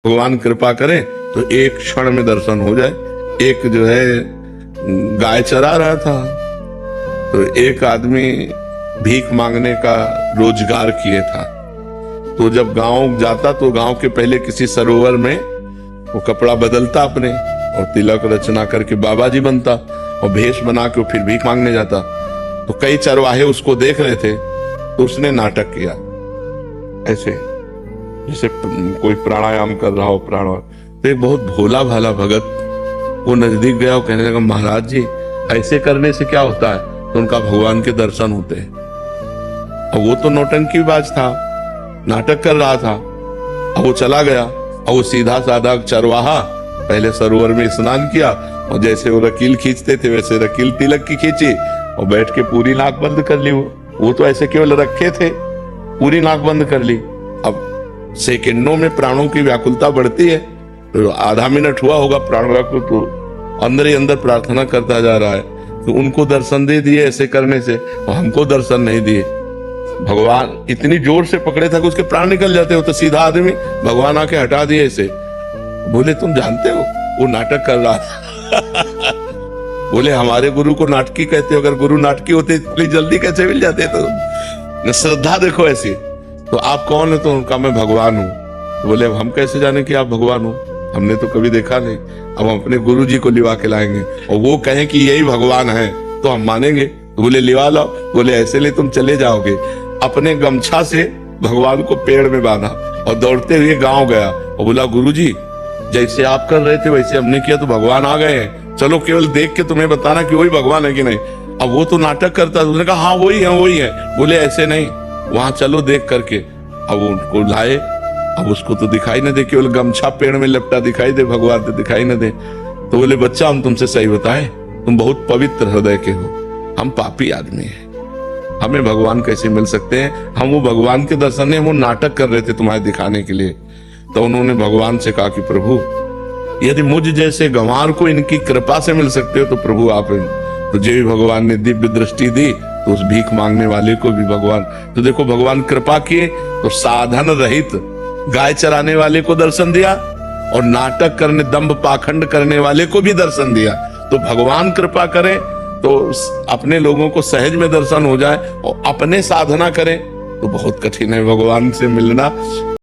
भगवान कृपा करे तो एक क्षण में दर्शन हो जाए। एक जो है गाय चरा रहा था, तो एक आदमी भीख मांगने का रोजगार किए था। तो जब गांव जाता तो गांव के पहले किसी सरोवर में वो कपड़ा बदलता अपने और तिलक रचना करके बाबा जी बनता और भेष बना के फिर भीख मांगने जाता। तो कई चरवाहे उसको देख रहे थे, तो उसने नाटक किया ऐसे जैसे कोई प्राणायाम कर रहा हो तो एक बहुत भोला भाला भगत वो नजदीक गया और कहने लगा, महाराज जी ऐसे करने से क्या होता है? तो उनका भगवान के दर्शन होते हैं। और वो तो नौटंकीबाज था, नाटक कर रहा था। और वो चला गया और वो सीधा साधा चरवाहा पहले सरोवर में स्नान किया और जैसे वो रकील खींचते थे वैसे रकील तिलक की खींची और बैठ के पूरी नाक बंद कर ली। वो तो ऐसे केवल रखे थे, पूरी नाक बंद कर ली। अब सेकंडों में प्राणों की व्याकुलता बढ़ती है, तो आधा मिनट हुआ होगा प्राण व्याकुल, तो अंदर ही अंदर प्रार्थना करता जा रहा है। तो उनको दर्शन दे दिए ऐसे करने से, और हमको दर्शन नहीं दिए। भगवान इतनी जोर से पकड़े था कि उसके प्राण निकल जाते हो। तो सीधा आदमी भगवान आके हटा दिए ऐसे। बोले तुम जानते हो वो नाटक कर रहा था। बोले हमारे गुरु को नाटकी कहते हो, अगर गुरु नाटकी होते इतनी जल्दी कैसे मिल जाते? तो श्रद्धा देखो ऐसी। तो आप कौन है? तो उनका मैं भगवान हूँ। तो बोले अब हम कैसे जाने कि आप भगवान हो? हमने तो कभी देखा नहीं। अब हम अपने गुरु जी को लिवा के लाएंगे और वो कहें कि यही भगवान है तो हम मानेंगे। तो बोले लिवा लाओ। बोले ऐसे लिए तुम चले जाओगे। अपने गमछा से भगवान को पेड़ में बांधा और दौड़ते हुए गांव गया और बोला, गुरुजी जैसे आप कर रहे थे वैसे हमने किया तो भगवान आ गए हैं, चलो केवल देख के तुम्हें बताना कि वही भगवान है कि नहीं। अब वो तो नाटक करता था। उसने कहा हाँ वही है वही है। बोले ऐसे नहीं, वहां चलो देख करके। अब वो उनको लाए। अब उसको तो दिखाई न दे, केवल गमछा पेड़ में लपटा दिखाई दे, भगवान तो दिखाई न दे। तो बोले बच्चा हम तुमसे सही बताए, तुम बहुत पवित्र हृदय के हो, हम पापी आदमी हैं, हमें भगवान कैसे मिल सकते हैं? हम वो भगवान के दर्शन है, वो नाटक कर रहे थे तुम्हारे दिखाने के लिए। तो उन्होंने भगवान से कहा कि प्रभु यदि मुझ जैसे गंवार को इनकी कृपा से मिल सकते हो तो प्रभु आप। तो जो भी भगवान ने दिव्य दृष्टि दी तो उस भीख मांगने वाले को भी भगवान, तो देखो भगवान कृपा किए तो साधन रहित गाय चराने वाले को दर्शन दिया और नाटक करने दंभ पाखंड करने वाले को भी दर्शन दिया। तो भगवान कृपा करें तो अपने लोगों को सहज में दर्शन हो जाए, और अपने साधना करें तो बहुत कठिन है भगवान से मिलना।